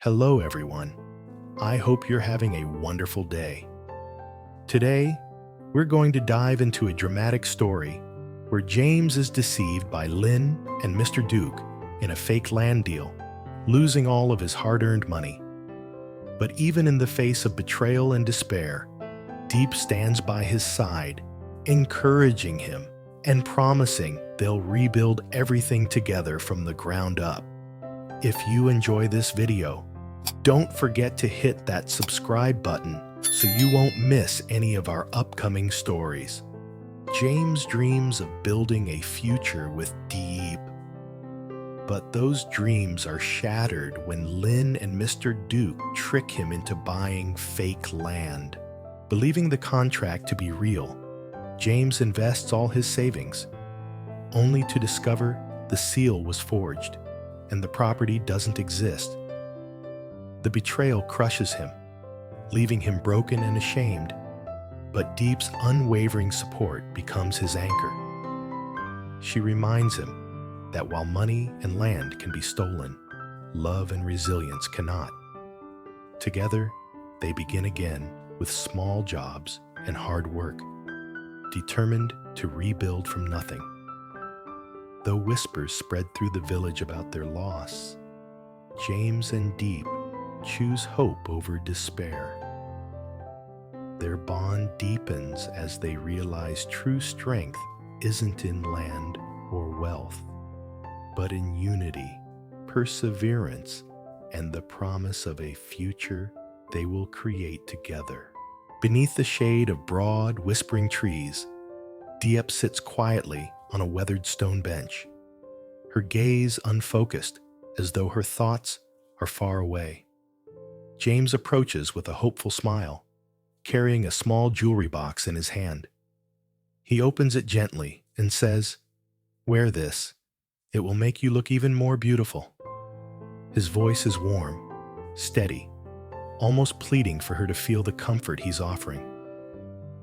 Hello, everyone. I hope you're having a wonderful day. Today, we're going to dive into a dramatic story where James is deceived by Lynn and Mr. Duke in a fake land deal, losing all of his hard-earned money. But even in the face of betrayal and despair, Diep stands by his side, encouraging him and promising they'll rebuild everything together from the ground up. If you enjoy this video, don't forget to hit that subscribe button so you won't miss any of our upcoming stories. James dreams of building a future with Diep. But those dreams are shattered when Lynn and Mr. Duke trick him into buying fake land. Believing the contract to be real, James invests all his savings, only to discover the seal was forged and the property doesn't exist. The betrayal crushes him, leaving him broken and ashamed, but Diep's unwavering support becomes his anchor. She reminds him that while money and land can be stolen, love and resilience cannot. Together, they begin again with small jobs and hard work, determined to rebuild from nothing. Though whispers spread through the village about their loss, James and Diep choose hope over despair. Their bond deepens as they realize true strength isn't in land or wealth, but in unity, perseverance, and the promise of a future they will create together. Beneath the shade of broad, whispering trees, Diep sits quietly on a weathered stone bench, her gaze unfocused as though her thoughts are far away. James approaches with a hopeful smile, carrying a small jewelry box in his hand. He opens it gently and says, "Wear this. It will make you look even more beautiful." His voice is warm, steady, almost pleading for her to feel the comfort he's offering.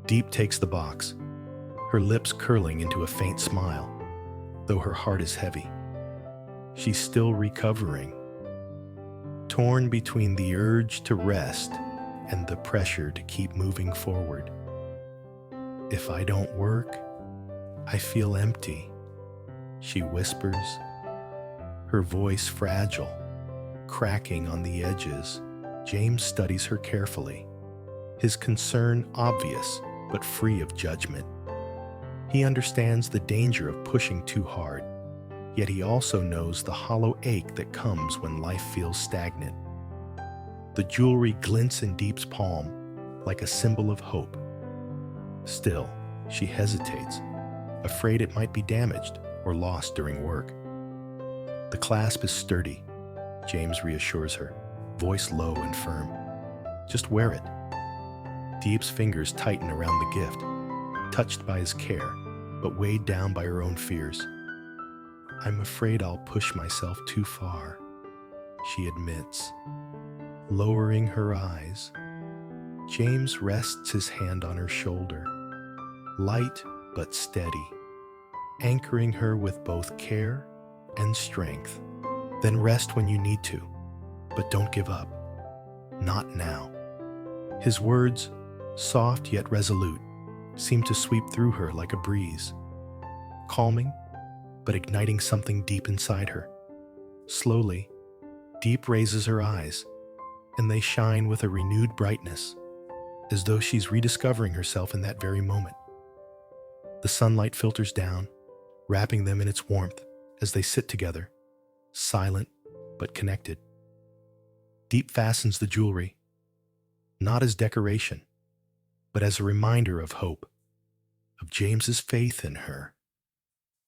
Diep takes the box, her lips curling into a faint smile, though her heart is heavy. She's still recovering, torn between the urge to rest and the pressure to keep moving forward. "If I don't work, I feel empty," she whispers, her voice fragile, cracking on the edges. James studies her carefully, his concern obvious but free of judgment. He understands the danger of pushing too hard, yet he also knows the hollow ache that comes when life feels stagnant. The jewelry glints in Diep's palm like a symbol of hope. Still, she hesitates, afraid it might be damaged or lost during work. The clasp is sturdy, James reassures her, voice low and firm. "Just wear it." Diep's fingers tighten around the gift, touched by his care, but weighed down by her own fears. "I'm afraid I'll push myself too far," she admits. Lowering her eyes, James rests his hand on her shoulder, light but steady, anchoring her with both care and strength. "Then rest when you need to, but don't give up. Not now." His words, soft yet resolute, seem to sweep through her like a breeze, calming but igniting something deep inside her. Slowly, Diep raises her eyes, and they shine with a renewed brightness, as though she's rediscovering herself in that very moment. The sunlight filters down, wrapping them in its warmth as they sit together, silent but connected. Diep fastens the jewelry, not as decoration, but as a reminder of hope, of James's faith in her,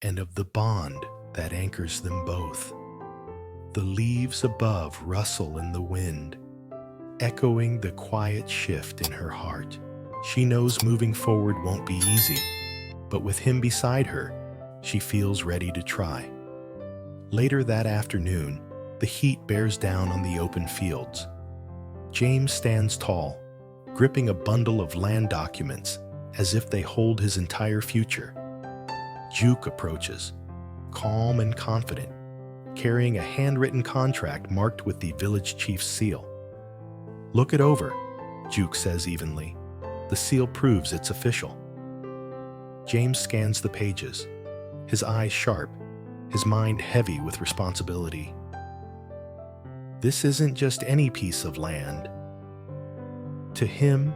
and of the bond that anchors them both. The leaves above rustle in the wind, echoing the quiet shift in her heart. She knows moving forward won't be easy, but with him beside her, she feels ready to try. Later that afternoon, the heat bears down on the open fields. James stands tall, gripping a bundle of land documents as if they hold his entire future. Duke approaches, calm and confident, carrying a handwritten contract marked with the village chief's seal. "Look it over," Duke says evenly. "The seal proves it's official." James scans the pages, his eyes sharp, his mind heavy with responsibility. This isn't just any piece of land. To him,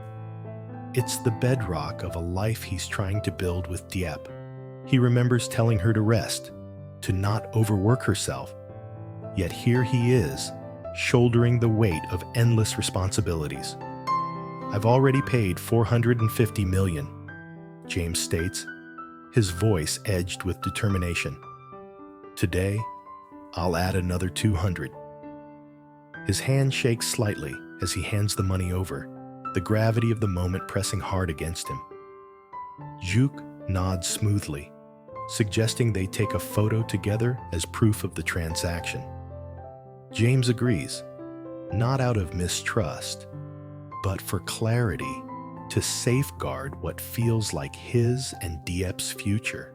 it's the bedrock of a life he's trying to build with Diep. He remembers telling her to rest, to not overwork herself. Yet here he is, shouldering the weight of endless responsibilities. "I've already paid $450 million, James states, his voice edged with determination. "Today, I'll add another 200. His hand shakes slightly as he hands the money over, the gravity of the moment pressing hard against him. Duke nods smoothly, suggesting they take a photo together as proof of the transaction. James agrees, not out of mistrust, but for clarity, to safeguard what feels like his and Diep's future.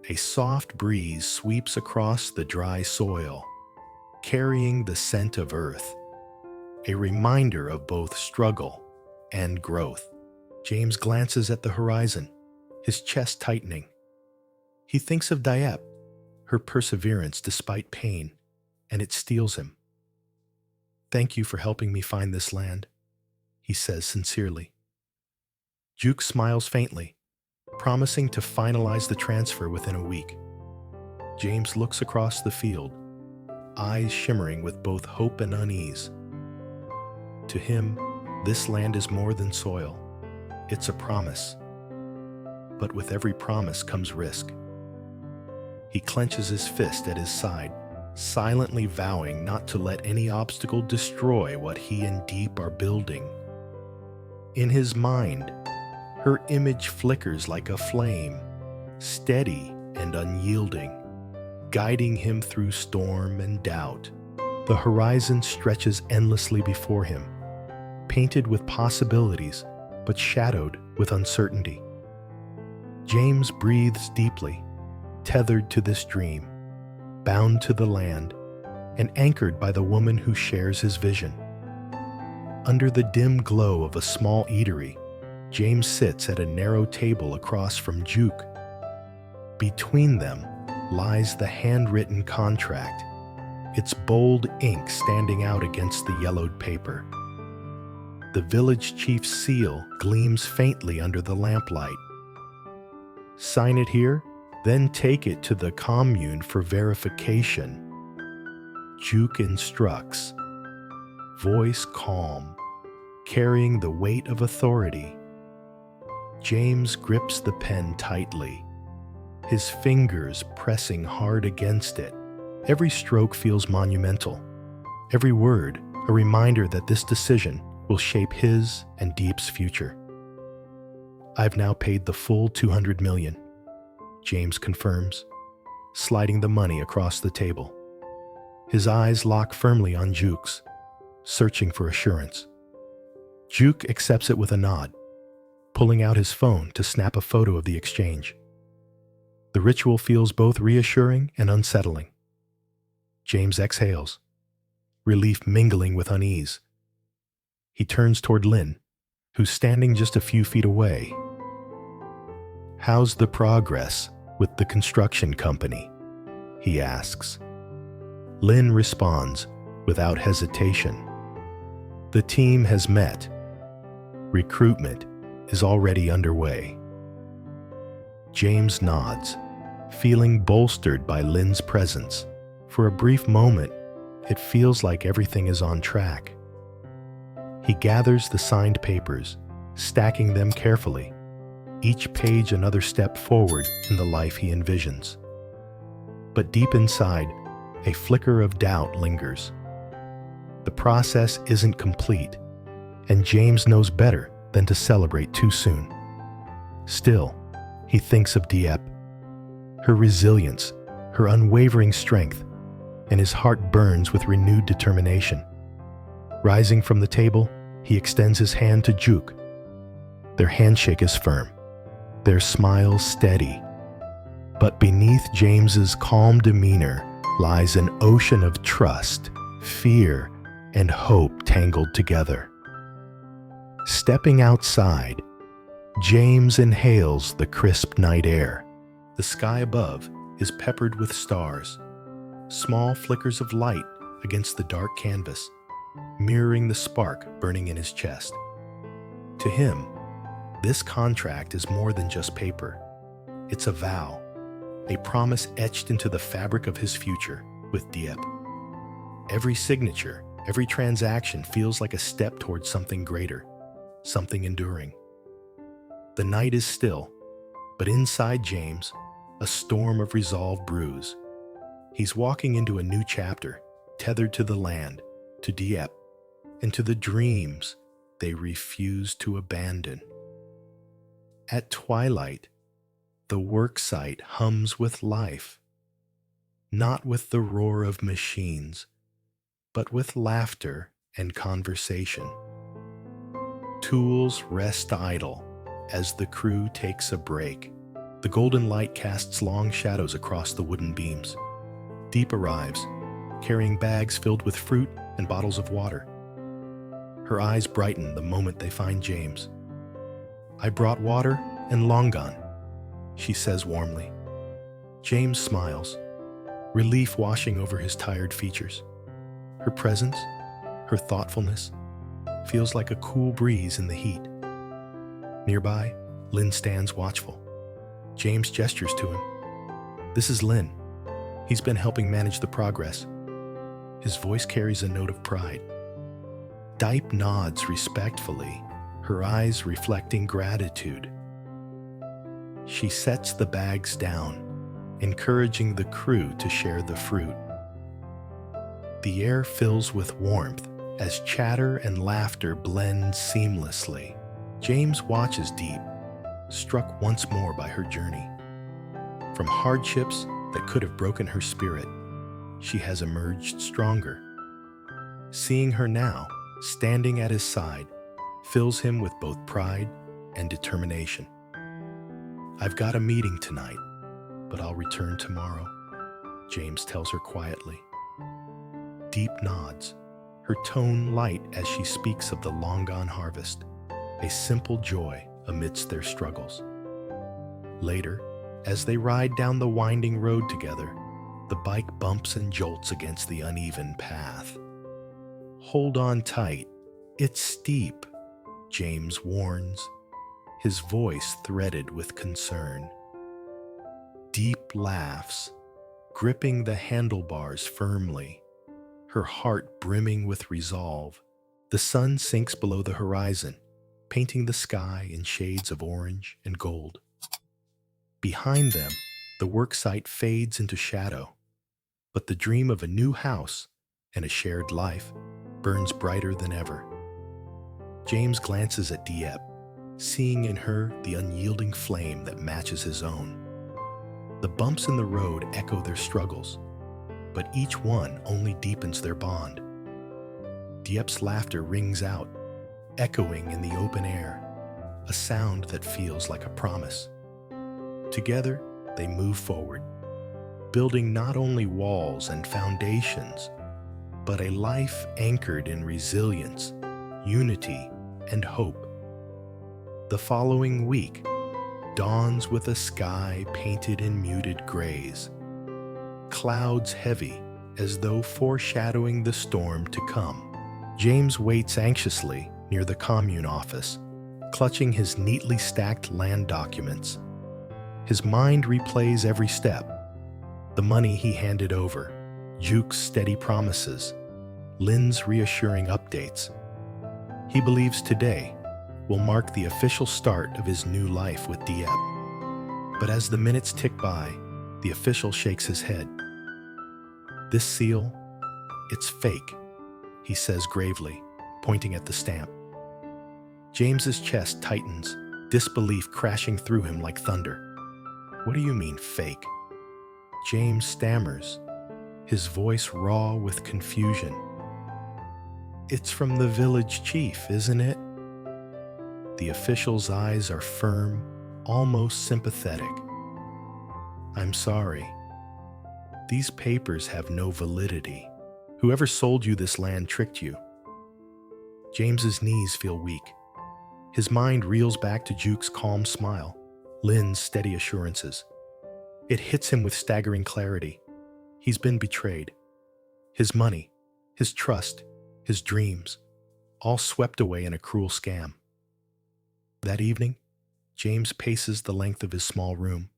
A soft breeze sweeps across the dry soil, carrying the scent of earth, a reminder of both struggle and growth. James glances at the horizon, his chest tightening. He thinks of Diep, her perseverance despite pain, and it steels him. "Thank you for helping me find this land," he says sincerely. Duke smiles faintly, promising to finalize the transfer within a week. James looks across the field, eyes shimmering with both hope and unease. To him, this land is more than soil. It's a promise. But with every promise comes risk. He clenches his fist at his side, silently vowing not to let any obstacle destroy what he and Diep are building. In his mind, her image flickers like a flame, steady and unyielding, guiding him through storm and doubt. The horizon stretches endlessly before him, painted with possibilities, but shadowed with uncertainty. James breathes deeply, tethered to this dream, bound to the land, and anchored by the woman who shares his vision. Under the dim glow of a small eatery, James sits at a narrow table across from Duke. Between them lies the handwritten contract, its bold ink standing out against the yellowed paper. The village chief's seal gleams faintly under the lamplight. "Sign it here, then take it to the commune for verification," Duke instructs, voice calm, carrying the weight of authority. James grips the pen tightly, his fingers pressing hard against it. Every stroke feels monumental, every word a reminder that this decision will shape his and Diep's future. "I've now paid the full $200 million, James confirms, sliding the money across the table. His eyes lock firmly on Duke's, searching for assurance. Duke accepts it with a nod, pulling out his phone to snap a photo of the exchange. The ritual feels both reassuring and unsettling. James exhales, relief mingling with unease. He turns toward Lynn, who's standing just a few feet away. "How's the progress with the construction company?" he asks. Lynn responds without hesitation. "The team has met. Recruitment is already underway." James nods, feeling bolstered by Lynn's presence. For a brief moment, it feels like everything is on track. He gathers the signed papers, stacking them carefully, each page another step forward in the life he envisions. But deep inside, a flicker of doubt lingers. The process isn't complete, and James knows better than to celebrate too soon. Still, he thinks of Diep, her resilience, her unwavering strength, and his heart burns with renewed determination. Rising from the table, he extends his hand to Duke. Their handshake is firm, their smiles steady. But beneath James's calm demeanor lies an ocean of trust, fear, and hope tangled together. Stepping outside, James inhales the crisp night air. The sky above is peppered with stars, small flickers of light against the dark canvas, mirroring the spark burning in his chest. To him, this contract is more than just paper. It's a vow, a promise etched into the fabric of his future with Diep. Every signature, every transaction feels like a step towards something greater, something enduring. The night is still, but inside James, a storm of resolve brews. He's walking into a new chapter, tethered to the land, to Diep, and to the dreams they refuse to abandon. At twilight, the worksite hums with life, not with the roar of machines, but with laughter and conversation. Tools rest idle as the crew takes a break. The golden light casts long shadows across the wooden beams. Diep arrives, carrying bags filled with fruit and bottles of water. Her eyes brighten the moment they find James. "I brought water and longan," she says warmly. James smiles, relief washing over his tired features. Her presence, her thoughtfulness, feels like a cool breeze in the heat. Nearby, Lynn stands watchful. James gestures to him. This is Lynn. He's been helping manage the progress. His voice carries a note of pride. Diep nods respectfully, her eyes reflecting gratitude. She sets the bags down, encouraging the crew to share the fruit. The air fills with warmth as chatter and laughter blend seamlessly. James watches Diep, struck once more by her journey. From hardships that could have broken her spirit, she has emerged stronger. Seeing her now, standing at his side, fills him with both pride and determination. "I've got a meeting tonight, but I'll return tomorrow," James tells her quietly. Diep nods, her tone light as she speaks of the long-gone harvest, a simple joy amidst their struggles. Later, as they ride down the winding road together, the bike bumps and jolts against the uneven path. "Hold on tight, it's steep," James warns, his voice threaded with concern. Diep laughs, gripping the handlebars firmly, her heart brimming with resolve. The sun sinks below the horizon, painting the sky in shades of orange and gold. Behind them, the worksite fades into shadow, but the dream of a new house and a shared life burns brighter than ever. James glances at Diep, seeing in her the unyielding flame that matches his own. The bumps in the road echo their struggles, but each one only deepens their bond. Diep's laughter rings out, echoing in the open air, a sound that feels like a promise. Together, they move forward, building not only walls and foundations, but a life anchored in resilience, unity, and hope. The following week dawns with a sky painted in muted grays, clouds heavy as though foreshadowing the storm to come. James waits anxiously near the commune office, clutching his neatly stacked land documents. His mind replays every step: the money he handed over, Juke's steady promises, Lynn's reassuring updates. He believes today will mark the official start of his new life with Diep. But as the minutes tick by, the official shakes his head. "This seal, it's fake," he says gravely, pointing at the stamp. James's chest tightens, disbelief crashing through him like thunder. "What do you mean, fake?" James stammers, his voice raw with confusion. "It's from the village chief, isn't it?" The official's eyes are firm, almost sympathetic. "I'm sorry." These papers have no validity. Whoever sold you this land tricked you. James's knees feel weak. His mind reels back to Juke's calm smile, Lynn's steady assurances. It hits him with staggering clarity. He's been betrayed. His money, his trust, his dreams, all swept away in a cruel scam. That evening, James paces the length of his small room,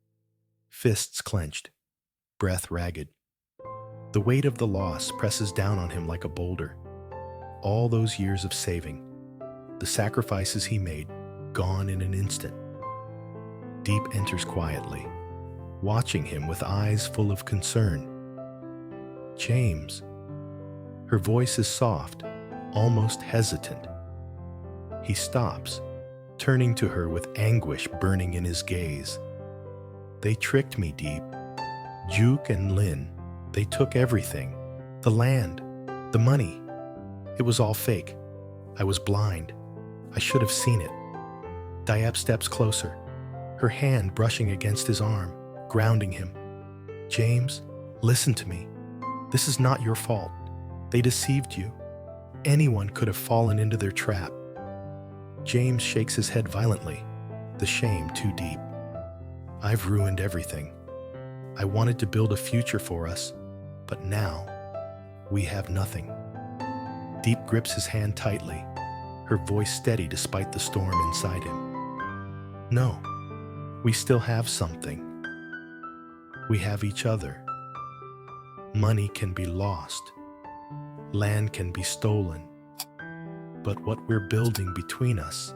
fists clenched, breath ragged. The weight of the loss presses down on him like a boulder. All those years of saving, the sacrifices he made, gone in an instant. Diep enters quietly, watching him with eyes full of concern. "James." Her voice is soft, almost hesitant. He stops, turning to her with anguish burning in his gaze. "They tricked me, Diep. Juke and Lynn, they took everything. The land, the money. It was all fake. I was blind. I should have seen it." Diep steps closer, her hand brushing against his arm, grounding him. "James, listen to me. This is not your fault. They deceived you. Anyone could have fallen into their trap." James shakes his head violently, the shame too deep. "I've ruined everything. I wanted to build a future for us, but now we have nothing." Diep grips his hand tightly, her voice steady despite the storm inside him. "No, we still have something. We have each other. Money can be lost. Land can be stolen. But what we're building between us,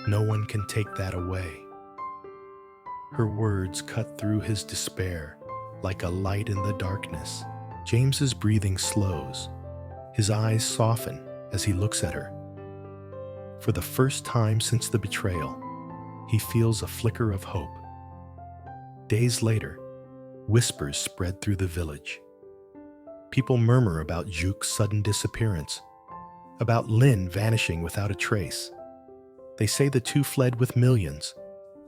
no one can take that away." Her words cut through his despair like a light in the darkness. James's breathing slows. His eyes soften as he looks at her. For the first time since the betrayal, he feels a flicker of hope. Days later, whispers spread through the village. People murmur about Juke's sudden disappearance, about Lynn vanishing without a trace. They say the two fled with millions,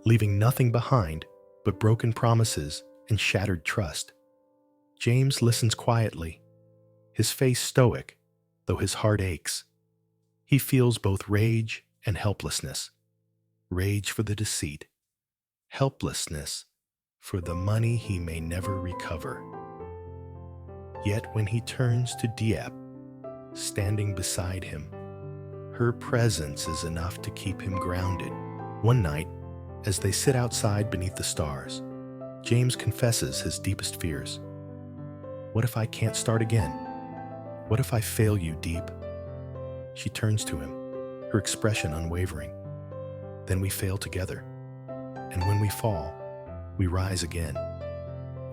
leaving nothing behind but broken promises and shattered trust. James listens quietly, his face stoic, though his heart aches. He feels both rage and helplessness. Rage for the deceit, helplessness for the money he may never recover. Yet when he turns to Diep, standing beside him, her presence is enough to keep him grounded. One night, as they sit outside beneath the stars, James confesses his deepest fears. "What if I can't start again? What if I fail you, Diep?" She turns to him, her expression unwavering. "Then we fail together. And when we fall, we rise again.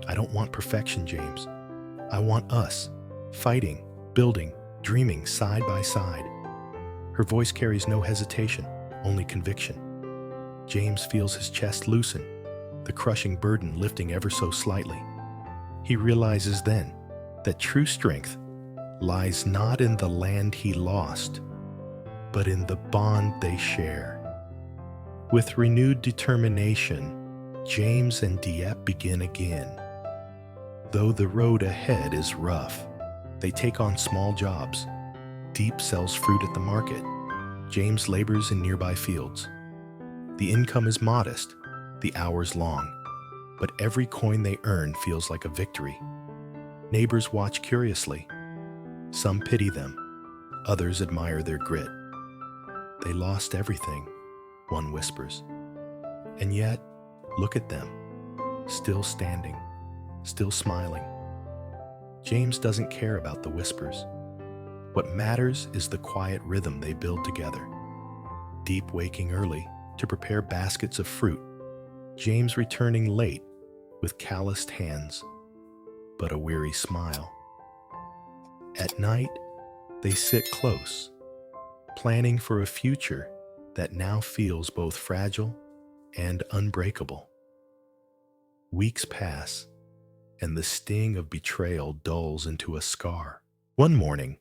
I don't want perfection, James. I want us, fighting, building, dreaming side by side." Her voice carries no hesitation, only conviction. James feels his chest loosen, the crushing burden lifting ever so slightly. He realizes then that true strength lies not in the land he lost, but in the bond they share. With renewed determination, James and Diep begin again. Though the road ahead is rough, they take on small jobs. Diep sells fruit at the market. James labors in nearby fields. The income is modest, the hours long, but every coin they earn feels like a victory. Neighbors watch curiously. Some pity them, others admire their grit. "They lost everything," one whispers. And yet, look at them, still standing, still smiling. James doesn't care about the whispers. What matters is the quiet rhythm they build together. Diep waking early to prepare baskets of fruit, James returning late with calloused hands, but a weary smile. At night, they sit close, planning for a future that now feels both fragile and unbreakable. Weeks pass, and the sting of betrayal dulls into a scar. One morning,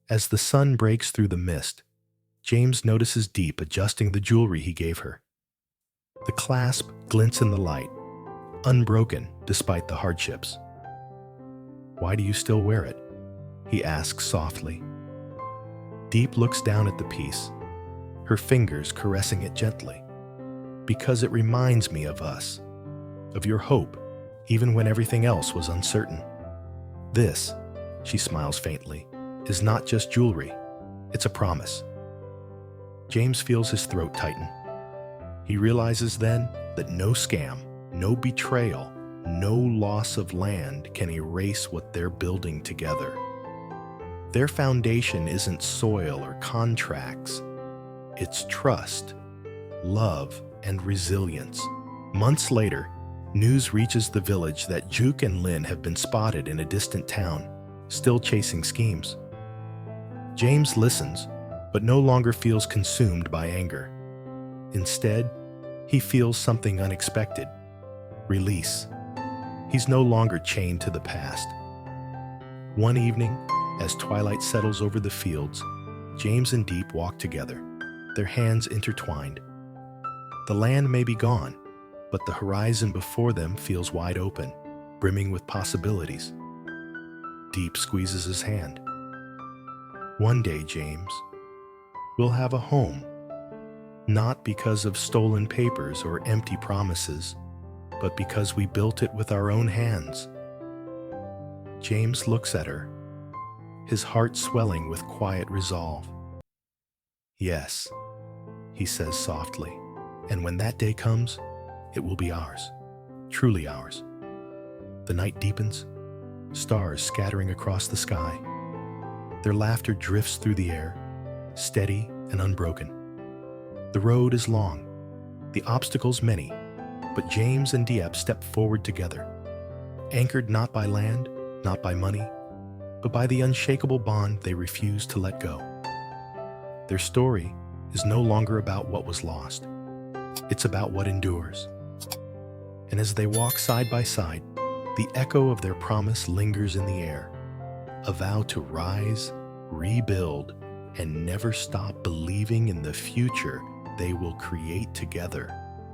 as the sun breaks through the mist, James notices Diep adjusting the jewelry he gave her. The clasp glints in the light, unbroken despite the hardships. Why do you still wear it? He asks softly. Diep looks down at the piece, her fingers caressing it gently. Because it reminds me of us, of your hope, even when everything else was uncertain. This, she smiles faintly, is not just jewelry, it's a promise. James feels his throat tighten. He realizes then that no scam, no betrayal, no loss of land can erase what they're building together. Their foundation isn't soil or contracts. It's trust, love, and resilience. Months later, news reaches the village that Juke and Lynn have been spotted in a distant town, still chasing schemes. James listens, but no longer feels consumed by anger. Instead, he feels something unexpected: release. He's no longer chained to the past. One evening, as twilight settles over the fields, James and Diep walk together, their hands intertwined. The land may be gone, but the horizon before them feels wide open, brimming with possibilities. Diep squeezes his hand. One day, James, we'll have a home. Not because of stolen papers or empty promises, but because we built it with our own hands. James looks at her, his heart swelling with quiet resolve. Yes, he says softly, and when that day comes, it will be ours, truly ours. The night deepens, stars scattering across the sky. Their laughter drifts through the air, steady and unbroken. The road is long, the obstacles many, but James and Diep step forward together, anchored not by land, not by money, but by the unshakable bond they refuse to let go. Their story is no longer about what was lost. It's about what endures. And as they walk side by side, the echo of their promise lingers in the air, a vow to rise, rebuild, and never stop believing in the future they will create together.